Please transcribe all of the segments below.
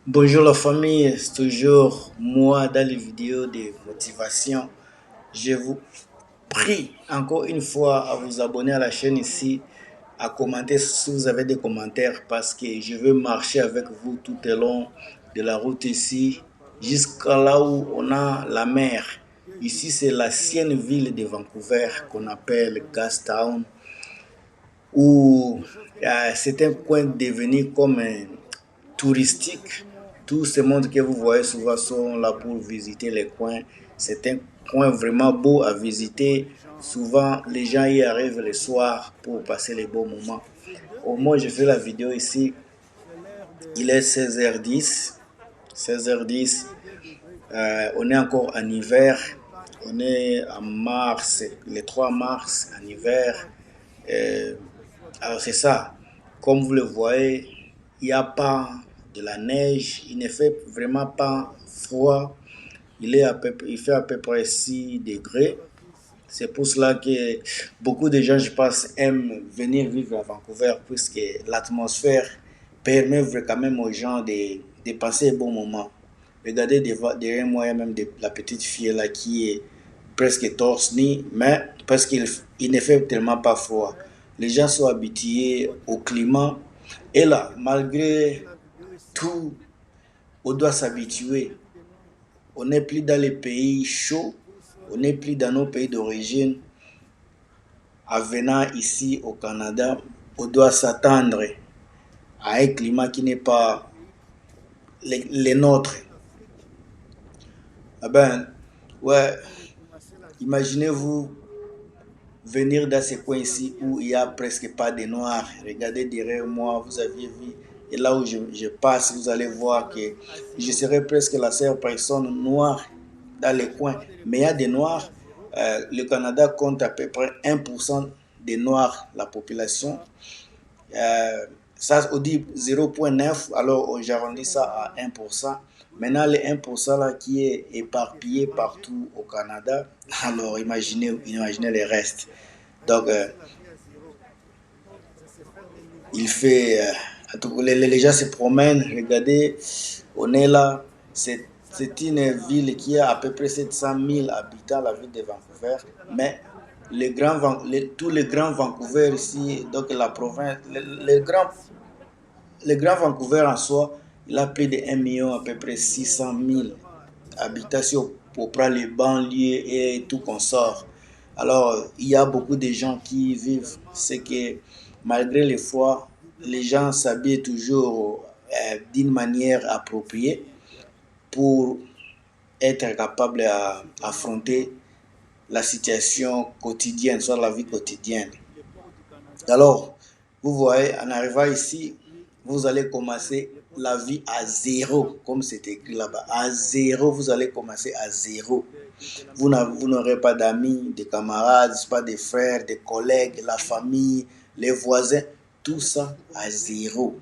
Bonjour la famille, c'est toujours moi dans les vidéos de motivation. Je vous prie encore une fois à vous abonner à la chaîne ici, à commenter si vous avez des commentaires parce que je veux marcher avec vous tout au long de la route ici jusqu'à là où on a la mer. Ici c'est l'ancienne ville de Vancouver qu'on appelle Gastown où c'est un coin devenu comme un touristique. Tout ce monde que vous voyez souvent sont là pour visiter les coins. C'est un coin vraiment beau à visiter. Souvent, les gens y arrivent le soir pour passer les bons moments. Au moins, je fais la vidéo ici. Il est 16h10. 16h10. On est encore en hiver. On est en mars, le 3 mars, en hiver. Euh, alors c'est ça. Comme vous le voyez, il n'y a pas de la neige. Il ne fait vraiment pas froid. Il fait à peu près 6 degrés. C'est pour cela que beaucoup de gens, je pense, aiment venir vivre à Vancouver puisque l'atmosphère permet quand même aux gens de passer un bon moment. Regardez derrière moi, il y a même la petite fille là qui est presque torse nu, mais parce qu'il ne fait tellement pas froid. Les gens sont habitués au climat et là, malgré tout, on doit s'habituer. On n'est plus dans les pays chauds, on n'est plus dans nos pays d'origine. En venant ici au Canada, on doit s'attendre à un climat qui n'est pas les nôtres. Ah ben, ouais, imaginez-vous venir dans ce coin ici où il n'y a presque pas de noirs. Regardez derrière moi, vous aviez vu. Et là où je passe, vous allez voir que je serai presque la seule personne noire dans les coins. Mais il y a des noirs. Le Canada compte à peu près 1% des noirs, la population. Ça, on dit 0,9, alors j'arrondis ça à 1%. Maintenant, le 1% là qui est éparpillé partout au Canada, alors imaginez le reste. Donc, il fait. Les gens se promènent, regardez, on est là. C'est une ville qui a à peu près 700 000 habitants, la ville de Vancouver. Mais tous les grands Vancouver ici, donc la province, le grand Vancouver en soi, il a plus de 1 million, à peu près 600 000 habitations pour prendre les banlieues et tout consort. Alors, il y a beaucoup de gens qui vivent, c'est que malgré les froids, les gens s'habillent toujours d'une manière appropriée pour être capable d'affronter la situation quotidienne, soit la vie quotidienne. Alors, vous voyez, en arrivant ici, vous allez commencer la vie à zéro, comme c'est écrit là-bas. À zéro, vous allez commencer à zéro. Vous n'aurez pas d'amis, de camarades, pas de frères, de collègues, la famille, les voisins, tout ça à zéro.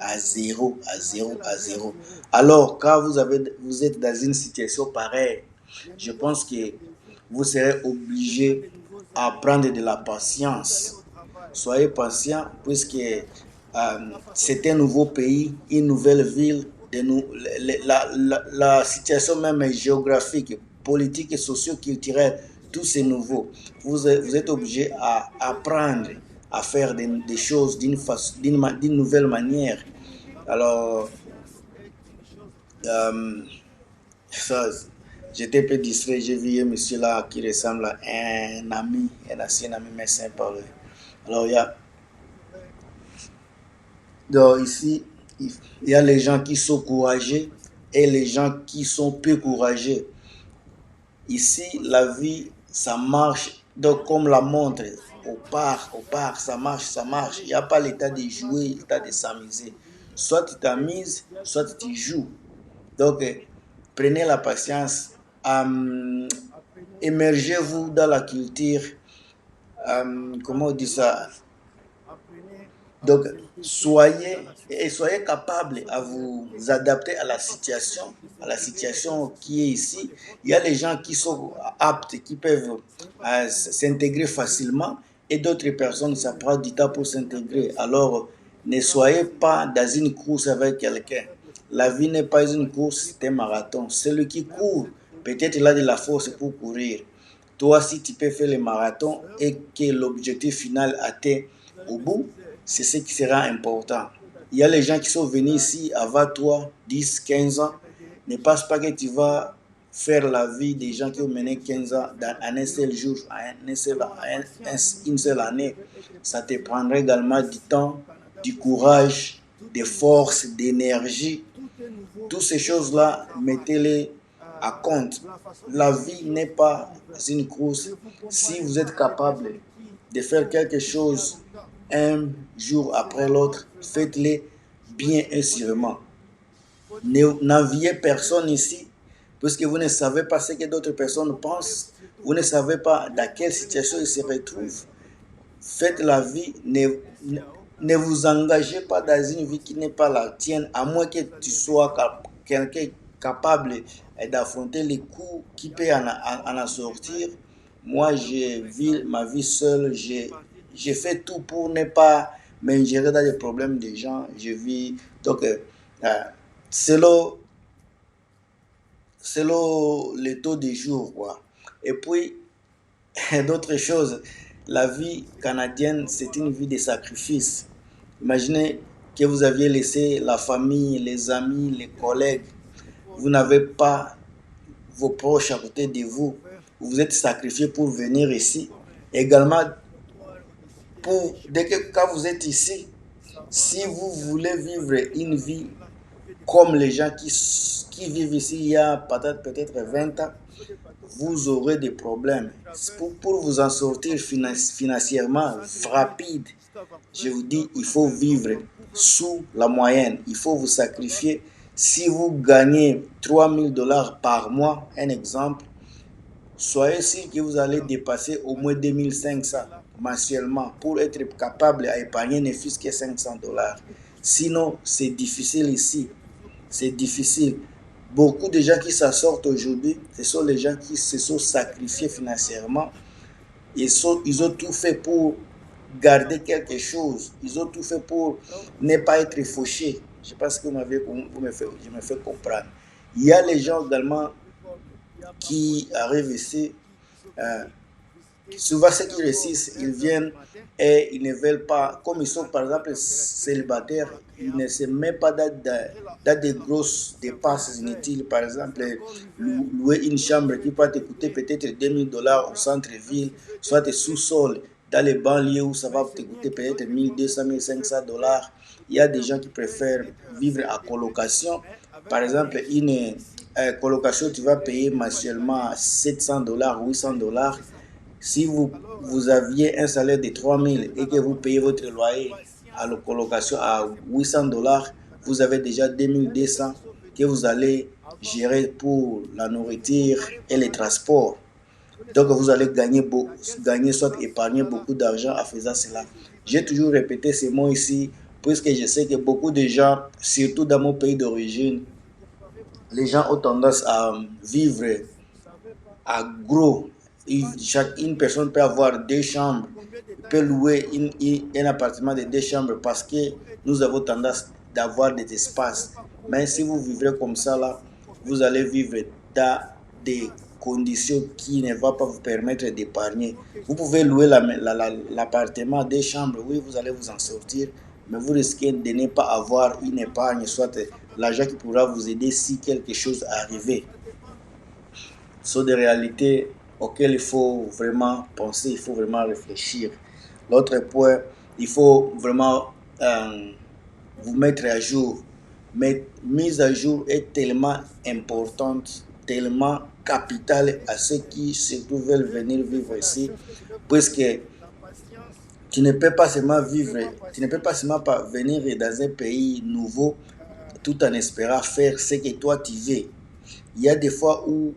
À zéro, à zéro, à zéro. Alors, quand vous êtes dans une situation pareille, je pense que vous serez obligé à prendre de la patience. Soyez patient puisque c'est un nouveau pays, une nouvelle ville. La situation même géographique, politique et socio-culturelle, tout c'est nouveau. Vous êtes obligé à apprendre à faire des choses d'une nouvelle manière. Alors, ça, j'étais un peu distrait. J'ai vu un monsieur là qui ressemble à un ami, un ancien ami médecin parler. Alors, donc ici, il y a les gens qui sont courageux et les gens qui sont peu courageux. Ici, la vie, ça marche. Donc, comme la montre, au parc, ça marche, ça marche. Il n'y a pas l'état de jouer, l'état de s'amuser. Soit tu t'amuses, soit tu joues. Donc, prenez la patience. Émergez-vous dans la culture. Comment on dit ça? Donc, soyez capable à vous adapter à la situation qui est ici. Il y a les gens qui sont aptes, qui peuvent s'intégrer facilement et d'autres personnes, ça prend du temps pour s'intégrer. Alors, ne soyez pas dans une course avec quelqu'un. La vie n'est pas une course, c'est un marathon. Celui qui court, peut-être il a de la force pour courir. Toi, si tu peux faire le marathon et que l'objectif final atteint au bout, c'est ce qui sera important. Il y a les gens qui sont venus ici avant toi, 10, 15 ans. Ne pense pas que tu vas faire la vie des gens qui ont mené 15 ans en un seul jour, une seule année. Ça te prendra également du temps, du courage, des forces, d'énergie. Toutes ces choses-là, mettez-les à compte. La vie n'est pas une course. Si vous êtes capable de faire quelque chose un jour après l'autre, faites-le bien et sûrement. N'enviez personne ici, puisque vous ne savez pas ce que d'autres personnes pensent. Vous ne savez pas dans quelle situation ils se retrouvent. Faites la vie, ne vous engagez pas dans une vie qui n'est pas la tienne, à moins que tu sois quelqu'un capable d'affronter les coups qui peut en sortir. Moi, je vis ma vie seule, j'ai fait tout pour ne pas m'ingérer dans les problèmes des gens. Je vis, donc, selon le taux du jour, quoi. Et puis, d'autres choses, la vie canadienne, c'est une vie de sacrifice. Imaginez que vous aviez laissé la famille, les amis, les collègues. Vous n'avez pas vos proches à côté de vous. Vous vous êtes sacrifié pour venir ici. Également, dès que quand vous êtes ici, si vous voulez vivre une vie comme les gens qui vivent ici il y a peut-être 20 ans, vous aurez des problèmes. Pour vous en sortir financièrement rapide, je vous dis, il faut vivre sous la moyenne. Il faut vous sacrifier. Si vous gagnez 3000 dollars par mois, un exemple, soyez sûr que vous allez dépasser au moins 2500 mensuellement pour être capable d'épargner ne fût-ce que 500 dollars. Sinon, c'est difficile ici. C'est difficile. Beaucoup de gens qui s'en sortent aujourd'hui, ce sont les gens qui se sont sacrifiés financièrement. Ils ont tout fait pour garder quelque chose. Ils ont tout fait pour ne pas être fauchés. Je pense que je me fais comprendre. Il y a les gens également qui arrivent ici. Souvent, ceux qui réussissent, ils viennent et ils ne veulent pas, comme ils sont par exemple célibataires, ils ne se mettent pas dans des grosses dépenses inutiles. Par exemple, louer une chambre qui peut te coûter peut-être 2000 dollars au centre-ville, soit sous-sol, dans les banlieues où ça va te coûter peut-être 1200, 1500 dollars. Il y a des gens qui préfèrent vivre à colocation. Par exemple, une colocation, tu vas payer mensuellement 700 dollars, 800 dollars. Si vous aviez un salaire de 3000 et que vous payez votre loyer à la colocation à 800 dollars, vous avez déjà 2200 que vous allez gérer pour la nourriture et les transports. Donc vous allez gagner soit épargner beaucoup d'argent en faisant cela. J'ai toujours répété ces mots ici, puisque je sais que beaucoup de gens, surtout dans mon pays d'origine, les gens ont tendance à vivre à gros. Une personne peut avoir 2 chambres, peut louer un appartement de 2 chambres parce que nous avons tendance d'avoir des espaces. Mais si vous vivrez comme ça, là, vous allez vivre dans des conditions qui ne vont pas vous permettre d'épargner. Vous pouvez louer l'appartement 2 chambres, oui, vous allez vous en sortir, mais vous risquez de ne pas avoir une épargne, soit l'argent qui pourra vous aider si quelque chose arrive. Ce sont des réalités auxquelles il faut vraiment penser, il faut vraiment réfléchir. L'autre point, il faut vraiment vous mettre à jour. Mais mise à jour est tellement importante, tellement capitale à ceux qui surtout veulent venir vivre ici, puisque tu ne peux pas seulement venir dans un pays nouveau tout en espérant faire ce que toi tu veux. Il y a des fois où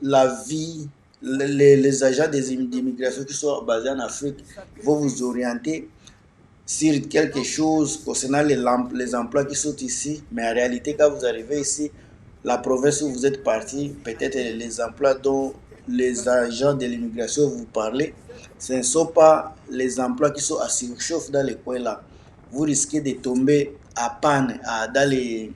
la vie, les agents d'immigration qui sont basés en Afrique vont vous orienter sur quelque chose concernant les emplois qui sont ici. Mais en réalité, quand vous arrivez ici, la province où vous êtes parti, peut-être les emplois dont les agents de l'immigration vous parlent, ce ne sont pas les emplois qui sont à surchauffe dans les coins là. Vous risquez de tomber à panne dans les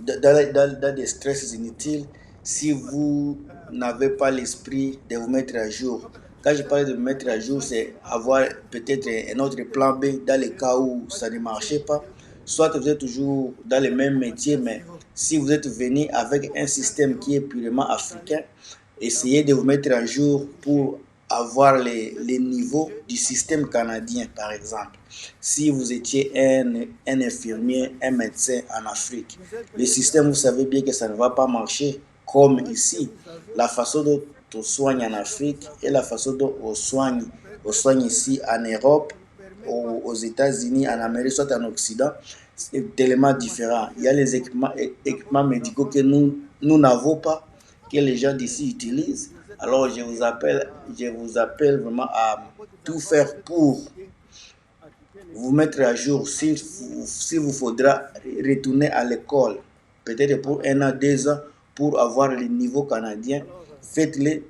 dans des stress inutiles si vous n'avez pas l'esprit de vous mettre à jour. Quand je parle de me mettre à jour, c'est avoir peut-être un autre plan B dans le cas où ça ne marchait pas. Soit vous êtes toujours dans le même métier, mais si vous êtes venu avec un système qui est purement africain, essayez de vous mettre à jour pour avoir les niveaux du système canadien, par exemple. Si vous étiez un infirmier, un médecin en Afrique, le système, vous savez bien que ça ne va pas marcher comme ici. La façon dont on soigne en Afrique et la façon dont on soigne ici en Europe, aux États-Unis, en Amérique, soit en Occident, c'est tellement différent. Il y a les équipements médicaux que nous n'avons pas, que les gens d'ici utilisent. Alors je vous appelle vraiment à tout faire pour vous mettre à jour. Si vous faudra retourner à l'école, peut-être pour 1 an, 2 ans, pour avoir le niveau canadien, faites-le.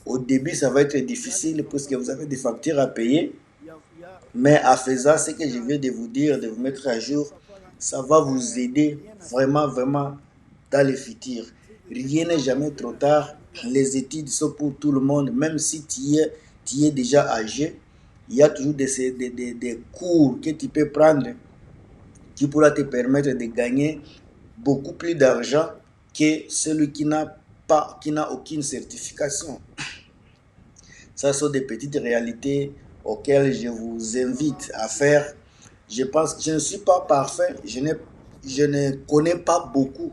Au début, ça va être difficile puisque vous avez des factures à payer. Mais en faisant ce que je viens de vous dire, de vous mettre à jour, ça va vous aider vraiment, vraiment dans le futur. Rien n'est jamais trop tard. Les études sont pour tout le monde. Même si tu es déjà âgé, il y a toujours des cours que tu peux prendre qui pourra te permettre de gagner beaucoup plus d'argent que celui qui n'a aucune certification. Ça sont des petites réalités auxquelles je vous invite à faire. Je pense que je ne suis pas parfait, je ne connais pas beaucoup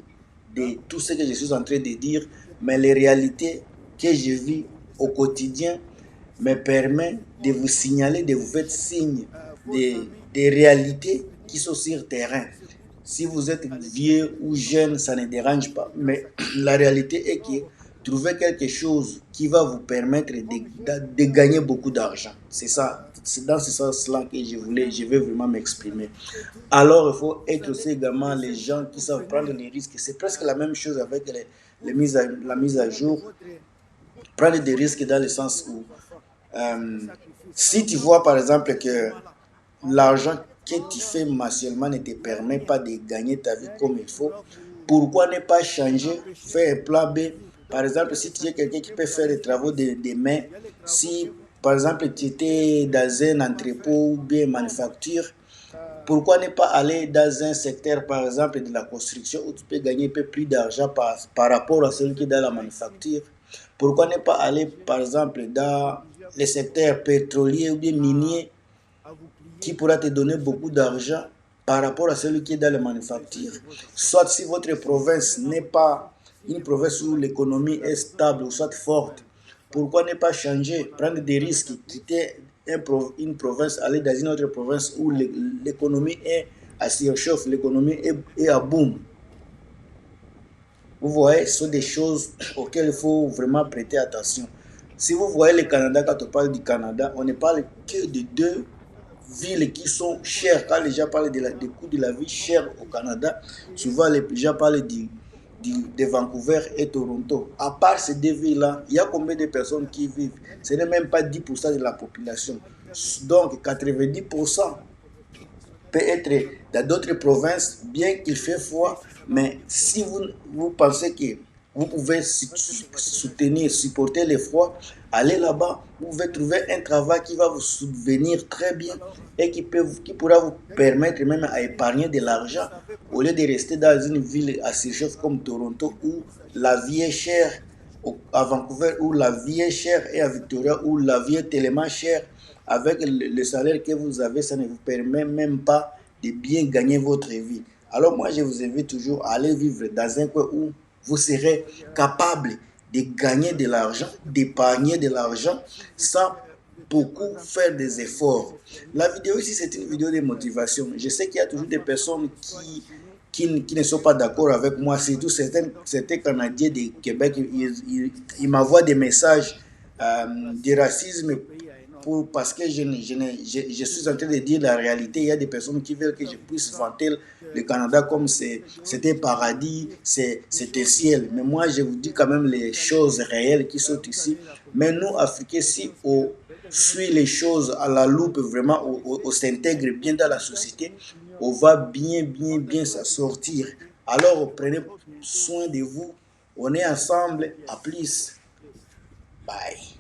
de tout ce que je suis en train de dire, mais les réalités que je vis au quotidien me permettent de vous signaler, de vous faire signe des réalités qui sont sur le terrain. Si vous êtes vieux ou jeune, ça ne dérange pas, mais la réalité est que trouver quelque chose qui va vous permettre de gagner beaucoup d'argent. C'est ça, c'est dans ce sens-là que je vais vraiment m'exprimer. Alors, il faut être aussi également les gens qui savent prendre les risques. C'est presque la même chose avec la mise à jour. Prendre des risques dans le sens où, si tu vois par exemple que l'argent que tu fais mensuellement ne te permet pas de gagner ta vie comme il faut, pourquoi ne pas changer, faire un plan B? Par exemple, si tu es quelqu'un qui peut faire des travaux de main, si par exemple tu étais dans un entrepôt ou bien manufacture, pourquoi ne pas aller dans un secteur, par exemple, de la construction où tu peux gagner un peu plus d'argent par rapport à celui qui est dans la manufacture? Pourquoi ne pas aller, par exemple, dans les secteurs pétroliers ou bien miniers qui pourra te donner beaucoup d'argent par rapport à celui qui est dans la manufacture? Soit si votre province n'est pas une province où l'économie est stable ou soit forte, pourquoi ne pas changer, prendre des risques, quitter une province, aller dans une autre province où l'économie est à surchauffe, l'économie est à boom? Vous voyez, ce sont des choses auxquelles il faut vraiment prêter attention. Si vous voyez le Canada, quand on parle du Canada, on ne parle que de 2 villes qui sont chères. Quand les gens parlent des coûts de la vie chers au Canada, souvent les gens parlent de Vancouver et Toronto. À part ces 2 villes-là, il y a combien de personnes qui vivent? Ce n'est même pas 10% de la population. Donc 90% peut être dans d'autres provinces, bien qu'il fait froid, mais si vous pensez que vous pouvez soutenir, supporter le froid, allez là-bas, vous pouvez trouver un travail qui va vous subvenir très bien et qui pourra vous permettre même à épargner de l'argent au lieu de rester dans une ville à surchauffe comme Toronto où la vie est chère, à Vancouver où la vie est chère et à Victoria où la vie est tellement chère. Avec le salaire que vous avez, ça ne vous permet même pas de bien gagner votre vie. Alors moi, je vous invite toujours à aller vivre dans un coin où vous serez capable de gagner de l'argent, d'épargner de l'argent sans beaucoup faire des efforts. La vidéo ici, c'est une vidéo de motivation. Je sais qu'il y a toujours des personnes qui ne sont pas d'accord avec moi, surtout certains Canadiens de Québec. Ils m'envoient des messages de racisme parce que je suis en train de dire la réalité. Il y a des personnes qui veulent que je puisse vanter le Canada comme c'est un paradis, c'est un ciel. Mais moi, je vous dis quand même les choses réelles qui sont ici. Mais nous, Africains, si on suit les choses à la loupe, vraiment, on s'intègre bien dans la société, on va bien s'en sortir. Alors, prenez soin de vous. On est ensemble. À plus. Bye.